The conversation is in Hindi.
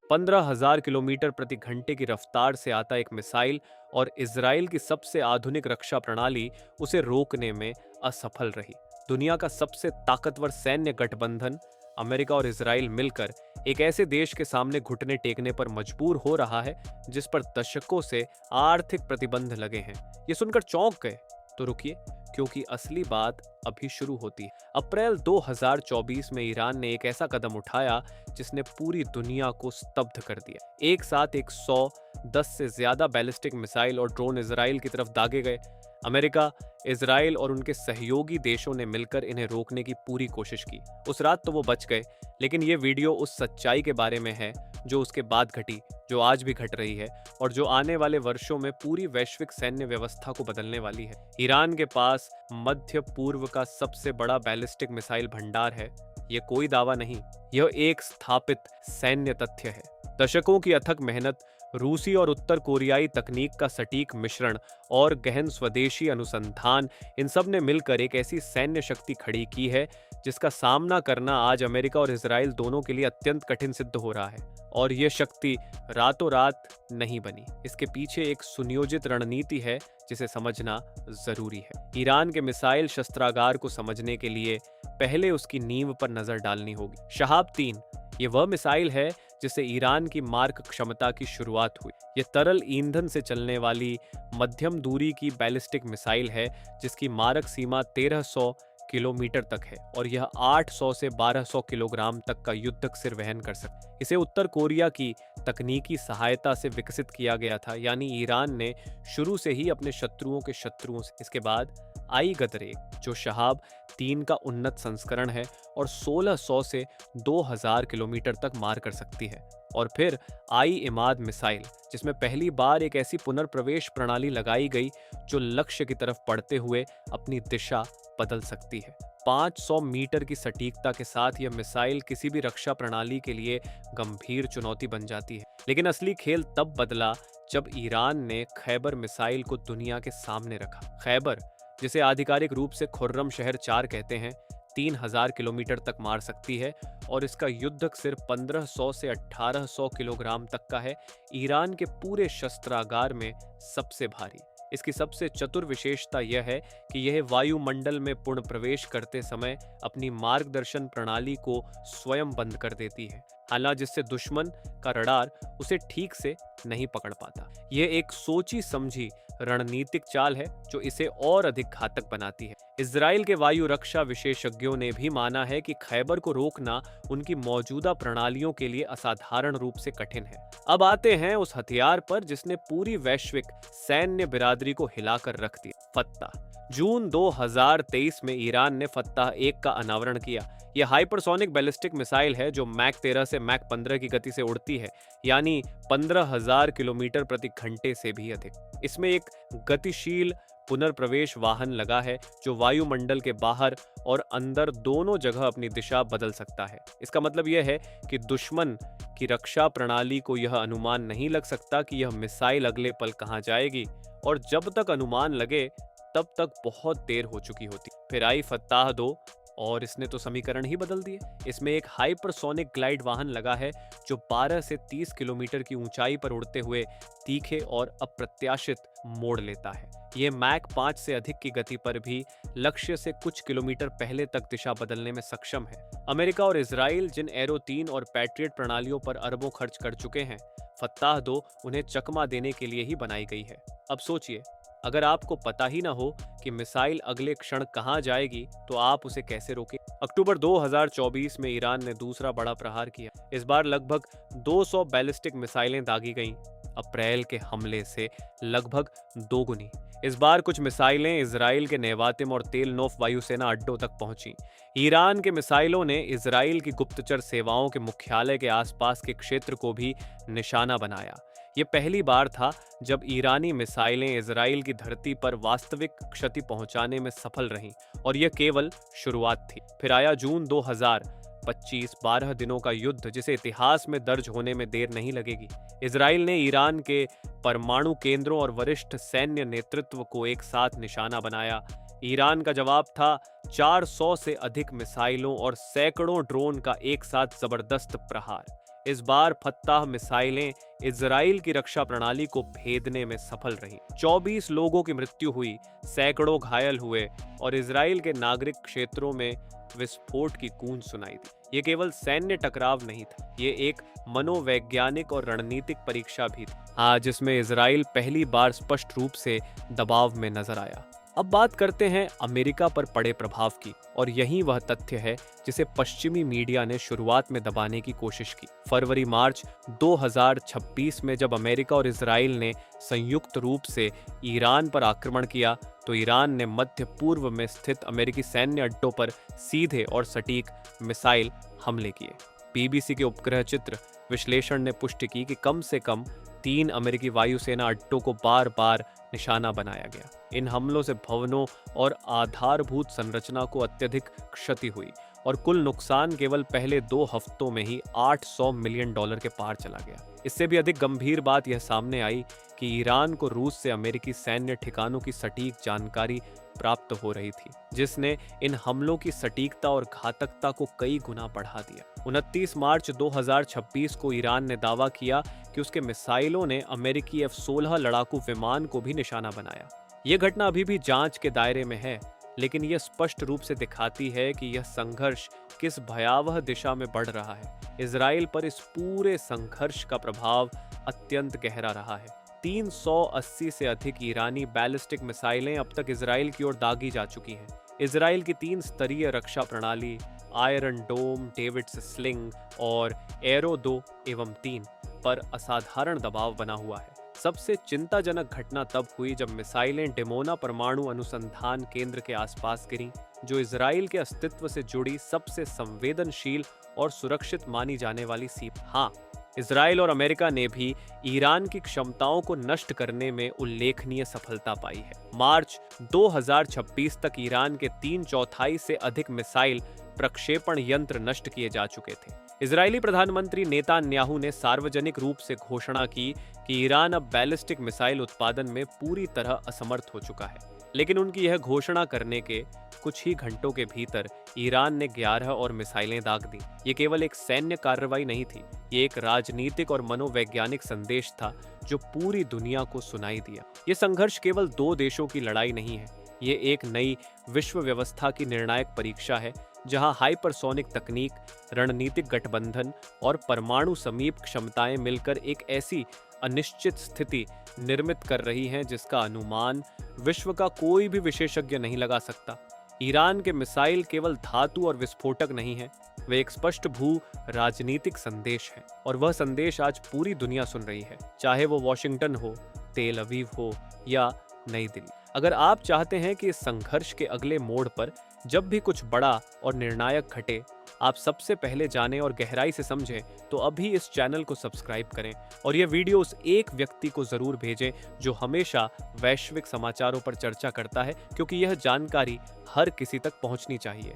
15,000 किलोमीटर प्रति घंटे की रफ्तार से आता एक मिसाइल और इजराइल की सबसे आधुनिक रक्षा प्रणाली उसे रोकने में असफल रही। दुनिया का सबसे ताकतवर सैन्य गठबंधन अमेरिका और इजराइल मिलकर एक ऐसे देश के सामने घुटने टेकने पर मजबूर हो रहा है जिस पर दशकों से आर्थिक प्रतिबंध लगे हैं। ये सुनकर चौंक गए? तो रुकिए, क्योंकि असली बात अभी शुरू होती है। अप्रैल 2024 में ईरान ने एक ऐसा कदम उठाया जिसने पूरी दुनिया को स्तब्ध कर दिया। एक साथ 110 से ज्यादा बैलिस्टिक मिसाइल और ड्रोन इजराइल की तरफ दागे गए। अमेरिका, इजराइल और उनके सहयोगी देशों ने मिलकर इन्हें रोकने की पूरी कोशिश की। उस रात तो वो बच गए, लेकिन ये वीडियो उस सच्चाई के बारे में है जो उसके बाद घटी, जो आज भी घट रही है और जो आने वाले वर्षों में पूरी वैश्विक सैन्य व्यवस्था को बदलने वाली है। ईरान के पास मध्य पूर्व का सबसे बड़ा बैलिस्टिक मिसाइल भंडार है। यह कोई दावा नहीं, यह एक स्थापित सैन्य तथ्य है। दशकों की अथक मेहनत, रूसी और उत्तर कोरियाई तकनीक का सटीक मिश्रण और गहन स्वदेशी अनुसंधान, इन सब ने मिलकर एक ऐसी सैन्य शक्ति खड़ी की है जिसका सामना करना आज अमेरिका और इजराइल दोनों के लिए अत्यंत कठिन सिद्ध हो रहा है। और यह शक्ति रातों रात नहीं बनी। इसके पीछे एक सुनियोजित रणनीति है जिसे समझना जरूरी है। ईरान के मिसाइल शस्त्रागार को समझने के लिए पहले उसकी नींव पर नजर डालनी होगी। शहाब-3 ये वह मिसाइल है जिससे ईरान की मारक क्षमता की शुरुआत हुई। यह तरल ईंधन से चलने वाली मध्यम दूरी की बैलिस्टिक मिसाइल है जिसकी मारक सीमा 1300 किलोमीटर तक है और यह 800 से 1200 किलोग्राम तक का युद्धक सिर वहन कर सकती है। इसे उत्तर कोरिया की तकनीकी सहायता से विकसित किया गया था, यानी ईरान ने शुरू से ही अपने शत्रुओं के शत्रुओं से। इसके बाद आई गदर-1 जो शहाब-3 का उन्नत संस्करण है और 1600 से 2000 किलोमीटर तक मार कर सकती है। और फिर आई इमाद मिसाइल जिसमें पहली बार एक ऐसी पुनर्प्रवेश प्रणाली लगाई गई जो लक्ष्य की तरफ बढ़ते हुए अपनी दिशा बदल सकती है। 500 मीटर की सटीकता के साथ यह मिसाइल किसी भी रक्षा प्रणाली के लिए गंभीर चुनौती बन जाती है। लेकिन असली खेल तब बदला जब ईरान ने खैबर मिसाइल को दुनिया के सामने रखा। खैबर, जिसे आधिकारिक रूप से खुर्रम शहर 4 कहते हैं, 3000 किलोमीटर तक मार सकती है और इसका युद्धक सिर 1500 से 1800 किलोग्राम तक का है। ईरान के पूरे शस्त्रागार में सबसे भारी। इसकी सबसे चतुर विशेषता यह है कि यह वायुमंडल में पूर्ण प्रवेश करते समय अपनी मार्गदर्शन प्रणाली को स्वयं बंद कर देती है, हालांकि जिससे दुश्मन का रडार उसे ठीक से नहीं पकड़ पाता। यह एक सोची समझी रणनीतिक चाल है जो इसे और अधिक घातक बनाती है। इजराइल के वायु रक्षा विशेषज्ञों ने भी माना है कि खैबर को रोकना उनकी मौजूदा प्रणालियों के लिए असाधारण रूप से कठिन है। अब आते हैं उस हथियार पर जिसने पूरी वैश्विक सैन्य बिरादरी को हिलाकर रख दिया, फत्ताह। जून 2023 में ईरान ने फत्ताह-1 का अनावरण किया। यह हाइपरसोनिक बैलिस्टिक मिसाइल है जो मैक 13 से मैक 15 की गति से उड़ती है, यानी 15,000 किलोमीटर प्रति घंटे से भी अधिक। इसमें एक गतिशील पुनर्प्रवेश वाहन लगा है जो वायुमंडल के बाहर और अंदर दोनों जगह अपनी दिशा बदल सकता है। इसका मतलब यह है कि दुश्मन की रक्षा प्रणाली को यह अनुमान नहीं लग सकता कि यह मिसाइल अगले पल कहां जाएगी, और जब तक अनुमान लगे तब तक बहुत देर हो चुकी होती। फिर आई फत्ताह-2 और इसने तो समीकरण ही बदल दिए। इसमें एक हाइपरसोनिक ग्लाइड वाहन लगा है जो 12 से 30 किलोमीटर की ऊंचाई पर उड़ते हुए तीखे और अप्रत्याशित मोड़ लेता है। ये मैक 5 से अधिक की गति पर भी लक्ष्य से कुछ किलोमीटर पहले तक दिशा बदलने में सक्षम है। अमेरिका और इजराइल जिन एरो 3 और पैट्रियट प्रणालियों पर अरबों खर्च कर चुके हैं, फत्ताह-2 उन्हें चकमा देने के लिए ही बनाई गई है। अब सोचिए, अगर आपको पता ही ना हो कि मिसाइल अगले क्षण कहां जाएगी तो आप उसे कैसे रोकें? अक्टूबर 2024 में ईरान ने दूसरा बड़ा प्रहार किया। इस बार लगभग 200 बैलिस्टिक मिसाइलें दागी गईं, अप्रैल के हमले से लगभग दोगुनी। इस बार कुछ मिसाइलें इजराइल के नेवातिम और तेल नोफ वायुसेना अड्डों तक पहुंची। ईरान के मिसाइलों ने इजराइल की गुप्तचर सेवाओं के मुख्यालय के आसपास के क्षेत्र को भी निशाना बनाया। ये पहली बार था जब ईरानी मिसाइलें इजराइल की धरती पर वास्तविक क्षति पहुंचाने में सफल रहीं, और यह केवल शुरुआत थी। फिर आया जून 2025, 12 दिनों का युद्ध जिसे इतिहास में दर्ज होने में देर नहीं लगेगी। इजराइल ने ईरान के परमाणु केंद्रों और वरिष्ठ सैन्य नेतृत्व को एक साथ निशाना बनाया। ईरान का जवाब था 400 से अधिक मिसाइलों और सैकड़ों ड्रोन का एक साथ जबरदस्त प्रहार। इस बार फत्ताह मिसाइलें इजराइल की रक्षा प्रणाली को भेदने में सफल रहीं। 24 लोगों की मृत्यु हुई, सैकड़ों घायल हुए और इजराइल के नागरिक क्षेत्रों में विस्फोट की गूंज सुनाई दी। ये केवल सैन्य टकराव नहीं था, ये एक मनोवैज्ञानिक और रणनीतिक परीक्षा भी थी, जिसमें इजराइल पहली बार स्पष्ट रूप से दबाव में नजर आया। अब बात करते हैं अमेरिका पर पड़े प्रभाव की, और यही वह तथ्य है जिसे पश्चिमी मीडिया ने शुरुआत में दबाने की कोशिश की। फरवरी-मार्च 2026 में जब अमेरिका और इजराइल ने संयुक्त रूप से ईरान पर आक्रमण किया, तो ईरान ने मध्य पूर्व में स्थित अमेरिकी सैन्य अड्डों पर सीधे और सटीक मिसाइल हमले किए। बीबीसी के उपग्रह चित्र विश्लेषण ने पुष्टि की कि कम से कम 3 अमेरिकी वायुसेना अड्डों को बार बार निशाना बनाया गया। इन हमलों से भवनों और आधारभूत संरचना को अत्यधिक क्षति हुई और कुल नुकसान केवल पहले 2 हफ्तों में ही $800 मिलियन के पार चला गया। इससे भी अधिक गंभीर बात यह सामने आई कि ईरान को रूस से अमेरिकी सैन्य ठिकानों की सटीक जानकारी प्राप्त हो रही थी, जिसने इन हमलों की सटीकता और घातकता को कई गुना बढ़ा दिया। 29 मार्च 2026 को ईरान ने दावा किया कि उसके मिसाइलों ने अमेरिकी F-16 लड़ाकू विमान को भी निशाना बनाया। यह घटना अभी भी जांच के दायरे में है, लेकिन यह स्पष्ट रूप से दिखाती है कि यह संघर्ष किस भयावह दिशा में बढ़ रहा है। इजराइल पर इस पूरे संघर्ष का प्रभाव अत्यंत गहरा रहा है। 380 से अधिक ईरानी बैलिस्टिक मिसाइलें अब तक इजराइल की ओर दागी जा चुकी हैं। इजराइल की 3 स्तरीय रक्षा प्रणाली आयरन डोम, डेविड्स स्लिंग और एरो 2 एवं 3 पर असाधारण दबाव बना हुआ है। सबसे चिंताजनक घटना तब हुई जब मिसाइलें डिमोना परमाणु अनुसंधान केंद्र के आसपास गिरीं, जो इजराइल के अस्तित्व से जुड़ी सबसे संवेदनशील और सुरक्षित मानी जाने वाली सीमा। हाँ, इजराइल और अमेरिका ने भी ईरान की क्षमताओं को नष्ट करने में उल्लेखनीय सफलता पाई है। मार्च 2026 तक ईरान के 3/4 से अधिक मिसाइल प्रक्षेपण यंत्र नष्ट किए जा चुके थे। इजरायली प्रधानमंत्री नेतान्याहू ने सार्वजनिक रूप से घोषणा की कि ईरान अब बैलिस्टिक मिसाइल उत्पादन में पूरी तरह असमर्थ हो चुका है। लेकिन उनकी यह घोषणा करने के कुछ ही घंटों के भीतर ईरान ने 11 और मिसाइलें दाग दी। ये केवल एक सैन्य कार्रवाई नहीं थी, ये एक राजनीतिक और मनोवैज्ञानिक संदेश था जो पूरी दुनिया को सुनाई दिया। ये संघर्ष केवल 2 देशों की लड़ाई नहीं है, ये एक नई विश्व व्यवस्था की निर्णायक परीक्षा है, जहां हाइपरसोनिक तकनीक, रणनीतिक गठबंधन और परमाणु समीप क्षमताएं मिलकर एक ऐसी अनिश्चित स्थिति निर्मित कर रही हैं जिसका अनुमान विश्व का कोई भी विशेषज्ञ नहीं लगा सकता। ईरान के मिसाइल केवल धातु और विस्फोटक नहीं है, वे एक स्पष्ट भू राजनीतिक संदेश है, और वह संदेश आज पूरी दुनिया सुन रही है, चाहे वो वॉशिंगटन हो, तेल अवीव हो या नई दिल्ली। अगर आप चाहते हैं कि इस संघर्ष के अगले मोड़ पर जब भी कुछ बड़ा और निर्णायक घटे, आप सबसे पहले जानें और गहराई से समझें, तो अभी इस चैनल को सब्सक्राइब करें और यह वीडियो उस एक व्यक्ति को जरूर भेजें जो हमेशा वैश्विक समाचारों पर चर्चा करता है, क्योंकि यह जानकारी हर किसी तक पहुंचनी चाहिए।